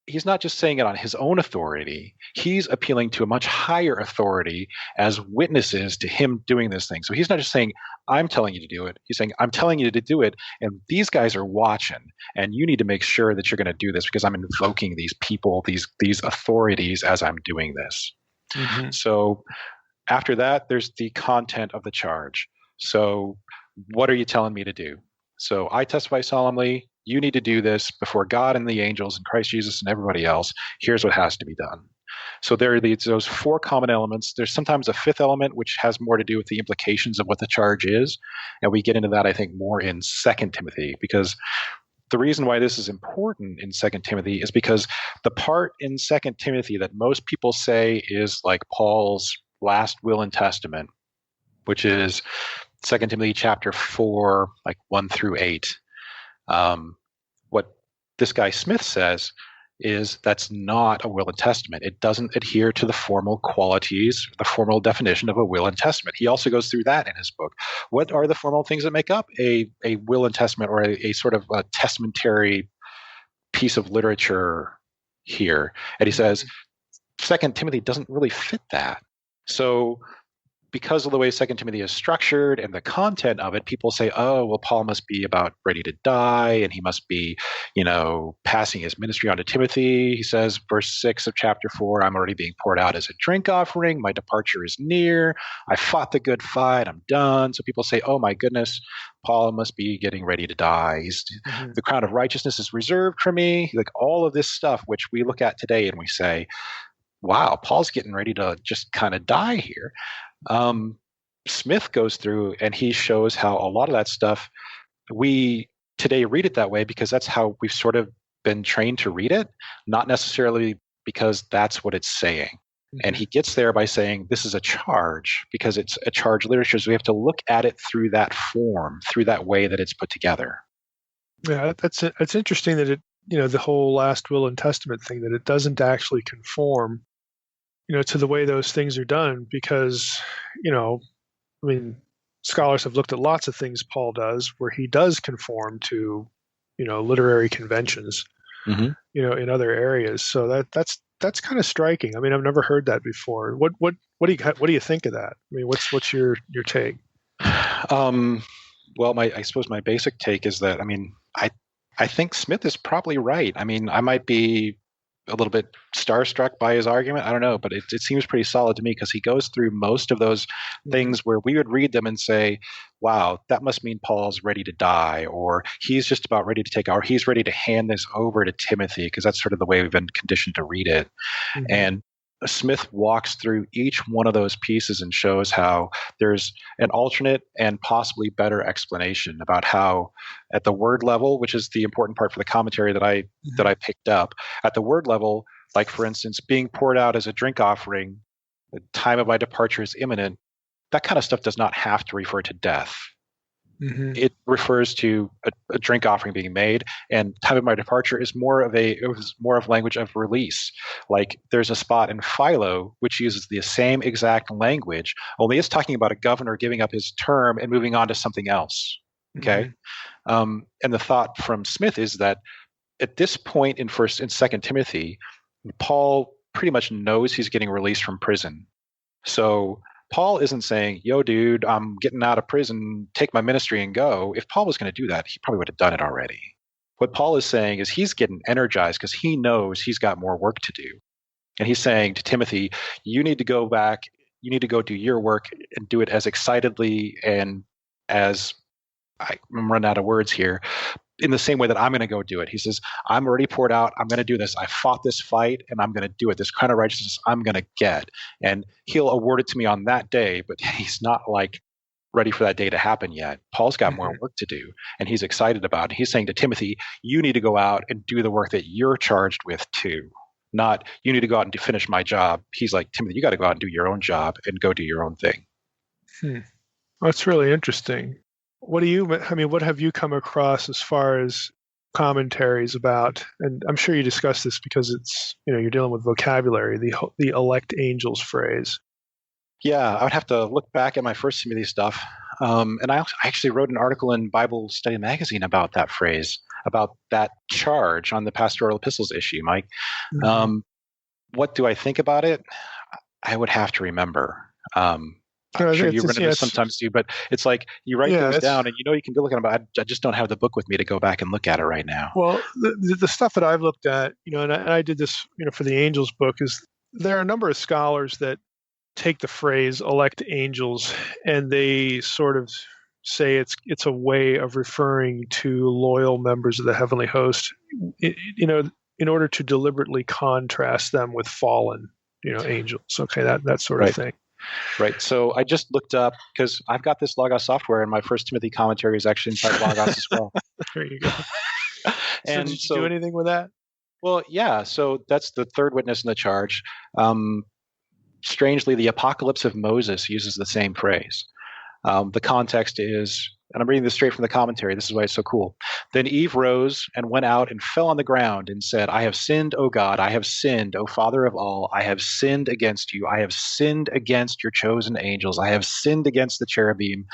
he's not just saying it on his own authority. He's appealing to a much higher authority as witnesses to him doing this thing. So he's not just saying, I'm telling you to do it. He's saying, I'm telling you to do it, and these guys are watching, and you need to make sure that you're going to do this because I'm invoking these people, these authorities as I'm doing this. Mm-hmm. So after that, there's the content of the charge. So what are you telling me to do? So I testify solemnly, you need to do this before God and the angels and Christ Jesus and everybody else. Here's what has to be done. So there are those 4 common elements. There's sometimes a 5th element, which has more to do with the implications of what the charge is. And we get into that, I think, more in 2 Timothy, because the reason why this is important in 2 Timothy is because the part in 2 Timothy that most people say is like Paul's last will and testament, which is 2 Timothy chapter 4, like 1 through 8. What this guy Smith says is that's not a will and testament. It doesn't adhere to the formal qualities, the formal definition of a will and testament. He also goes through that in his book. What are the formal things that make up a will and testament, or a sort of a testamentary piece of literature here? And he says 2 Timothy doesn't really fit that. So because of the way 2 Timothy is structured and the content of it, people say, oh, well, Paul must be about ready to die, and he must be, passing his ministry on to Timothy. He says, verse 6 of chapter 4, I'm already being poured out as a drink offering. My departure is near. I fought the good fight. I'm done. So people say, oh, my goodness, Paul must be getting ready to die. The crown of righteousness is reserved for me. Like all of this stuff, which we look at today and we say, wow, Paul's getting ready to just kind of die here. Smith goes through and he shows how a lot of that stuff, we today read it that way because that's how we've sort of been trained to read it, not necessarily because that's what it's saying. And he gets there by saying this is a charge because it's a charge literature. So we have to look at it through that form, through that way that it's put together. Yeah, it's interesting that the whole last will and testament thing, that it doesn't actually conform, to the way those things are done, because, scholars have looked at lots of things Paul does where he does conform to, literary conventions, in other areas. So that's kind of striking. I mean, I've never heard that before. What do you think of that? I mean, what's your take? Well, I suppose my basic take is that, I think Smith is probably right. I mean, I might be a little bit starstruck by his argument. I don't know, but it seems pretty solid to me because he goes through most of those things where we would read them and say, wow, that must mean Paul's ready to die, or he's just about ready to take out, or he's ready to hand this over to Timothy, because that's sort of the way we've been conditioned to read it. And Smith walks through each one of those pieces and shows how there's an alternate and possibly better explanation about how, at the word level, which is the important part for the commentary that I picked up, at the word level, like for instance, being poured out as a drink offering, the time of my departure is imminent, that kind of stuff does not have to refer to death. It refers to a drink offering being made, and time of my departure is more of language of release. Like there's a spot in Philo which uses the same exact language, only it's talking about a governor giving up his term and moving on to something else. Okay, and the thought from Smith is that at this point in Second Timothy, Paul pretty much knows he's getting released from prison, so Paul isn't saying, yo, dude, I'm getting out of prison, take my ministry and go. If Paul was going to do that, he probably would have done it already. What Paul is saying is he's getting energized because he knows he's got more work to do. And he's saying to Timothy, you need to go back, you need to go do your work and do it as excitedly and as, I'm running out of words here, in the same way that I'm going to go do it. He says, I'm already poured out. I'm going to do this. I fought this fight and I'm going to do it. This kind of righteousness I'm going to get. And he'll award it to me on that day, but he's not like ready for that day to happen yet. Paul's got more work to do and he's excited about it. He's saying to Timothy, you need to go out and do the work that you're charged with too. Not you need to go out and finish my job. He's like, Timothy, you got to go out and do your own job and go do your own thing. That's really interesting. What have you come across as far as commentaries about, and I'm sure you discussed this because it's, you're dealing with vocabulary, the elect angels phrase. Yeah, I would have to look back at my first Timothy stuff. And I actually wrote an article in Bible Study Magazine about that phrase, about that charge on the Pastoral Epistles issue, Mike. What do I think about it? I would have to remember. I'm sure you run into this sometimes too, but it's like you write things down and you can go look at them, but I just don't have the book with me to go back and look at it right now. Well, the stuff that I've looked at, and I did this, for the angels book, is there are a number of scholars that take the phrase elect angels and they sort of say it's a way of referring to loyal members of the heavenly host, in order to deliberately contrast them with fallen, angels. Okay, that sort of thing. Right. So I just looked up because I've got this Logos software, and my first Timothy commentary is actually inside Logos as well. There you go. And did you do anything with that? Well, yeah. So that's the third witness in the charge. Strangely, the Apocalypse of Moses uses the same phrase. The context is, and I'm reading this straight from the commentary, this is why it's so cool. Then Eve rose and went out and fell on the ground and said, I have sinned, O God, I have sinned, O Father of all, I have sinned against you, I have sinned against your chosen angels, I have sinned against the cherubim,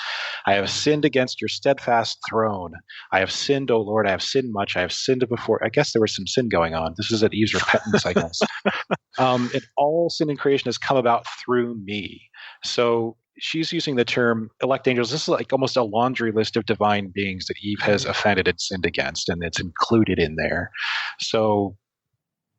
I have sinned against your steadfast throne, I have sinned, O Lord, I have sinned much, I have sinned before. I guess there was some sin going on. This is at Eve's repentance, I guess. And all sin in creation has come about through me. So she's using the term elect angels. This is like almost a laundry list of divine beings that Eve has offended and sinned against, and it's included in there. So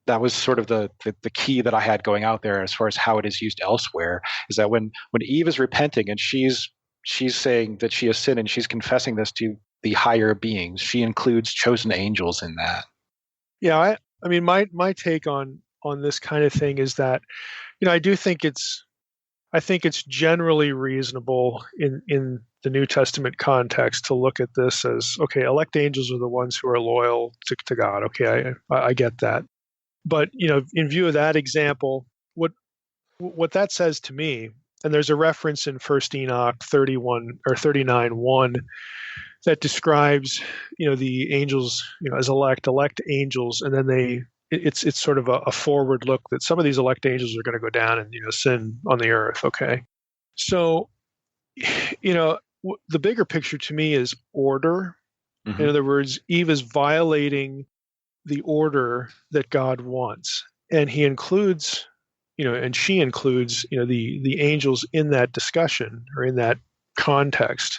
that was sort of the key that I had going out there as far as how it is used elsewhere, is that when Eve is repenting and she's saying that she has sinned and she's confessing this to the higher beings, she includes chosen angels in that. Yeah, I mean, my take on this kind of thing is that, I do think I think it's generally reasonable in the New Testament context to look at this as, okay, elect angels are the ones who are loyal to God. Okay, I get that. But, in view of that example, what that says to me, and there's a reference in First Enoch 31 or 39:1 that describes, the angels, as elect angels, and then it's sort of a forward look that some of these elect angels are going to go down and sin on the earth. Okay, so the bigger picture to me is order. Mm-hmm. In other words, Eve is violating the order that God wants, and he includes, and she includes, the angels in that discussion or in that context,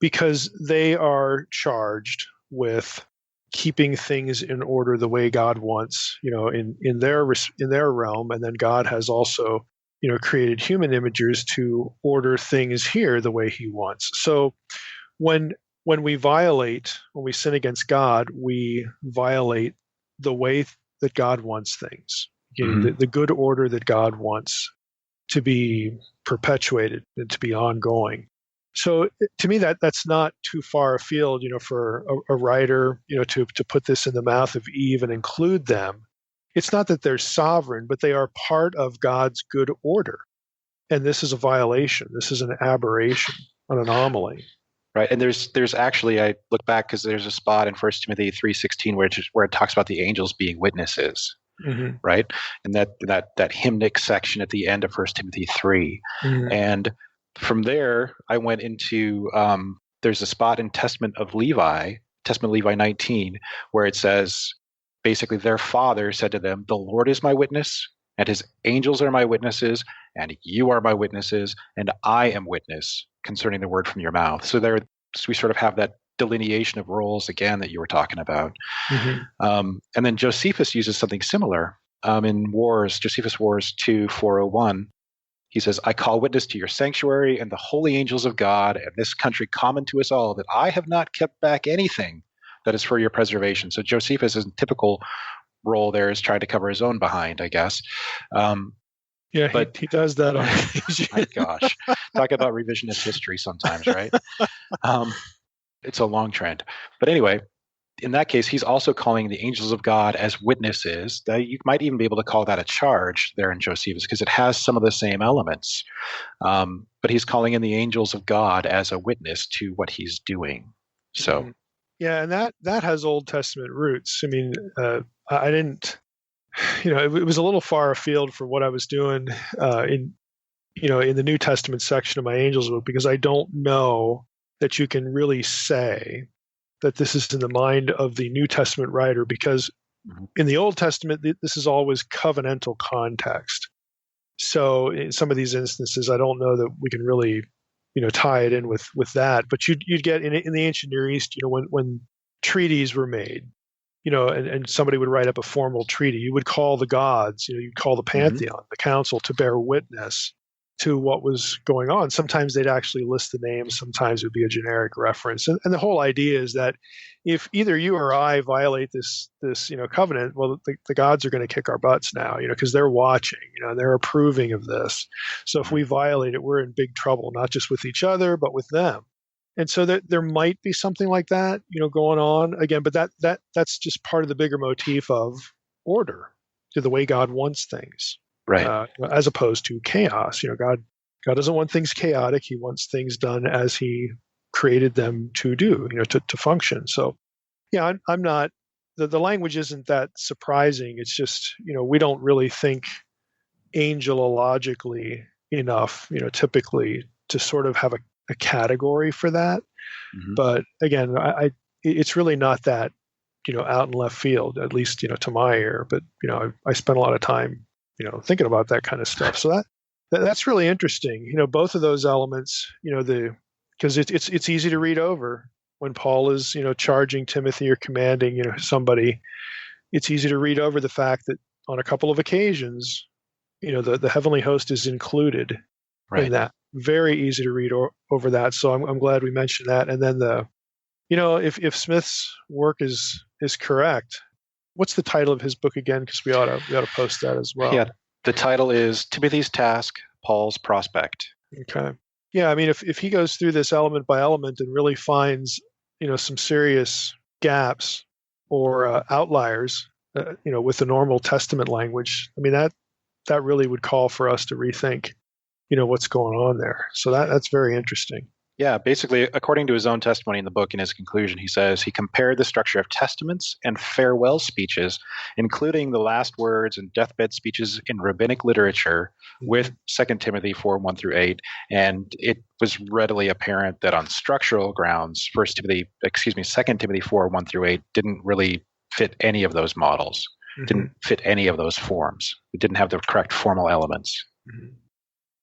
because they are charged with keeping things in order the way God wants, in their realm, and then God has also, created human imagers to order things here the way He wants. So when we sin against God, we violate the way that God wants things, Mm-hmm. the good order that God wants to be perpetuated and to be ongoing. So to me, that's not too far afield, for a writer, to put this in the mouth of Eve and include them. It's not that they're sovereign, but they are part of God's good order. And this is a violation. This is an aberration, an anomaly. Right, and there's actually, I look back because there's a spot in 1 Timothy 3:16 where it talks about the angels being witnesses, Mm-hmm. right? And that hymnic section at the end of 1 Timothy 3. Mm-hmm. And from there, I went into there's a spot in Testament Levi 19, where it says basically their father said to them, "The Lord is my witness, and His angels are my witnesses, and you are my witnesses, and I am witness concerning the word from your mouth." So we sort of have that delineation of roles again that you were talking about. Mm-hmm. And then Josephus uses something similar in Josephus Wars 2:401. He says, "I call witness to your sanctuary and the holy angels of God and this country common to us all that I have not kept back anything that is for your preservation." So Josephus' typical role there is trying to cover his own behind, I guess. Yeah, but he does that on occasion. My gosh, talk about revisionist history sometimes, right? It's a long trend. But anyway, in that case, he's also calling the angels of God as witnesses. That you might even be able to call that a charge there in Josephus, because it has some of the same elements. But he's calling in the angels of God as a witness to what he's doing. So, yeah, and that has Old Testament roots. I mean, I didn't, it was a little far afield from what I was doing in the New Testament section of my Angels book, because I don't know that you can really say that this is in the mind of the New Testament writer, because in the Old Testament, this is always covenantal context. So in some of these instances, I don't know that we can really, tie it in with that. But you'd get in the ancient Near East, when treaties were made, and somebody would write up a formal treaty, you would call the gods, you'd call the pantheon, the council, to bear witness to what was going on. Sometimes they'd actually list the names. Sometimes it would be a generic reference. And the whole idea is that if either you or I violate this covenant, well, the gods are going to kick our butts now, because they're watching, and they're approving of this. So if we violate it, we're in big trouble, not just with each other, but with them. And so there might be something like that, going on again, but that's just part of the bigger motif of order, to the way God wants things. right. As opposed to chaos. God doesn't want things chaotic. He wants things done as He created them to do, to function. So, yeah, I'm not. The language isn't that surprising. It's just, we don't really think angelologically enough, typically, to sort of have a category for that. Mm-hmm. But again, it's really not that, out in left field, at least, to my ear. But I spent a lot of time thinking about that kind of stuff. So that's really interesting. Both of those elements, because it's easy to read over when Paul is, charging Timothy or commanding, somebody. It's easy to read over the fact that on a couple of occasions, the heavenly host is included in that. Very easy to read over that. So I'm glad we mentioned that. And then if Smith's work is correct, what's the title of his book again? Because we ought to post that as well. Yeah, the title is Timothy's Task, Paul's Prospect. Okay. Yeah, I mean, if he goes through this element by element and really finds, some serious gaps or outliers, with the normal Testament language, I mean, that really would call for us to rethink, what's going on there. So that's very interesting. Yeah, basically, according to his own testimony in the book, in his conclusion, he says he compared the structure of testaments and farewell speeches, including the last words and deathbed speeches in rabbinic literature, with 2 Timothy 4:1-8, and it was readily apparent that on structural grounds, 2 Timothy 4:1-8 didn't really fit any of those models, didn't fit any of those forms. It didn't have the correct formal elements.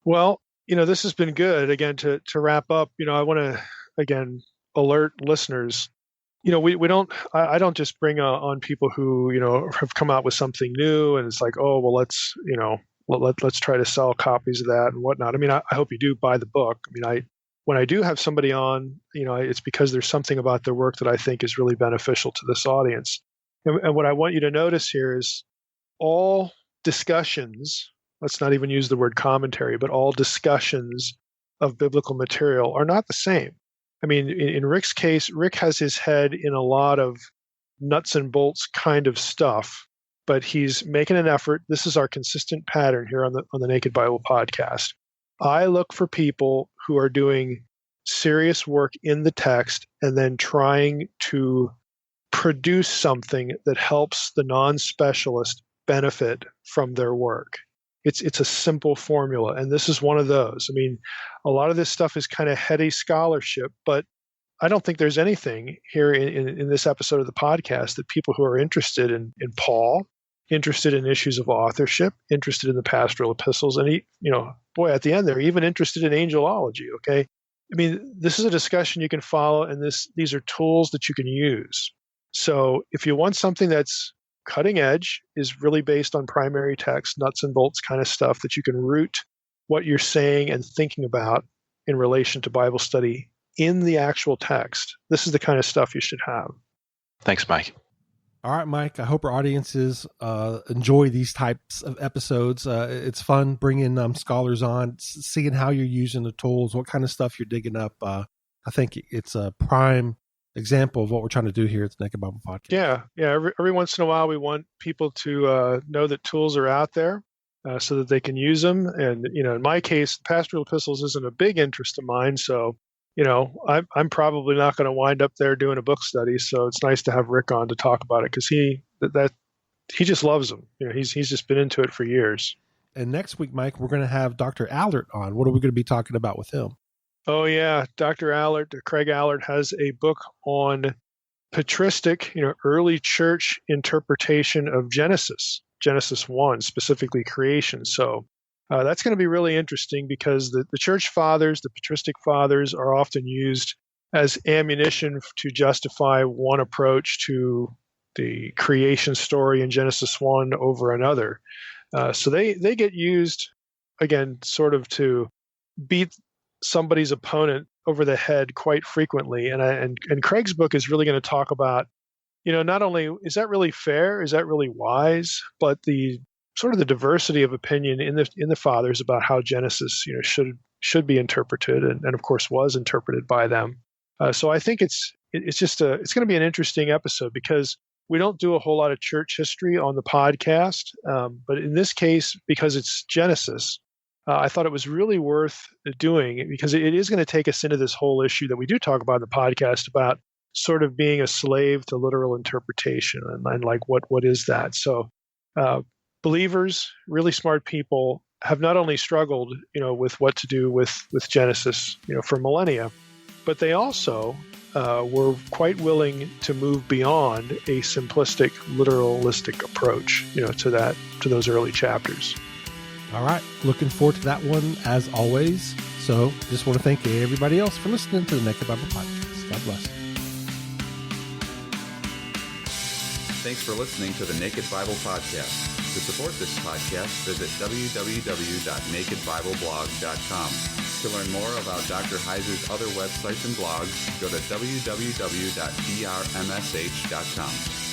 Well, this has been good. Again, to wrap up, I want to, again, alert listeners, we don't, I don't just bring on people who, have come out with something new and it's like, oh, well, let's try to sell copies of that and whatnot. I mean, I hope you do buy the book. I mean, when I do have somebody on, it's because there's something about their work that I think is really beneficial to this audience. And what I want you to notice here is all discussions, let's not even use the word commentary, but all discussions of biblical material are not the same. I mean, in Rick's case, Rick has his head in a lot of nuts and bolts kind of stuff, but he's making an effort. This is our consistent pattern here on the Naked Bible podcast. I look for people who are doing serious work in the text and then trying to produce something that helps the non-specialist benefit from their work. It's a simple formula, and this is one of those. I mean, a lot of this stuff is kind of heady scholarship, but I don't think there's anything here in this episode of the podcast that people who are interested in Paul, interested in issues of authorship, interested in the Pastoral Epistles, and at the end they're even interested in angelology. Okay, I mean, this is a discussion you can follow, and these are tools that you can use. So if you want something that's cutting edge, is really based on primary text, nuts and bolts kind of stuff that you can root what you're saying and thinking about in relation to Bible study in the actual text, this is the kind of stuff you should have. Thanks, Mike. All right, Mike. I hope our audiences enjoy these types of episodes. It's fun bringing scholars on, seeing how you're using the tools, what kind of stuff you're digging up. I think it's a prime example of what we're trying to do here at the Naked Bible Podcast. Yeah. Every once in a while, we want people to know that tools are out there so that they can use them. And in my case, Pastoral Epistles isn't a big interest of mine, so I'm probably not going to wind up there doing a book study. So it's nice to have Rick on to talk about it because he just loves them. He's just been into it for years. And next week, Mike, we're going to have Dr. Allard on. What are we going to be talking about with him? Oh, yeah. Dr. Allard, Craig Allard, has a book on patristic, early church interpretation of Genesis 1, specifically creation. So that's going to be really interesting because the church fathers, the patristic fathers, are often used as ammunition to justify one approach to the creation story in Genesis 1 over another. So they get used, again, sort of to beat somebody's opponent over the head quite frequently. And Craig's book is really going to talk about, not only is that really fair, is that really wise, but the sort of the diversity of opinion in the fathers about how Genesis, should be interpreted, and of course was interpreted by them. So I think it's going to be an interesting episode because we don't do a whole lot of church history on the podcast, but in this case, because it's Genesis, I thought it was really worth doing because it is going to take us into this whole issue that we do talk about in the podcast about sort of being a slave to literal interpretation and like what is that? So believers, really smart people, have not only struggled, with what to do with Genesis, for millennia, but they also were quite willing to move beyond a simplistic, literalistic approach, to those early chapters. All right. Looking forward to that one as always. So just want to thank everybody else for listening to the Naked Bible Podcast. God bless. Thanks for listening to the Naked Bible Podcast. To support this podcast, visit www.nakedbibleblog.com. To learn more about Dr. Heiser's other websites and blogs, go to www.drmsh.com.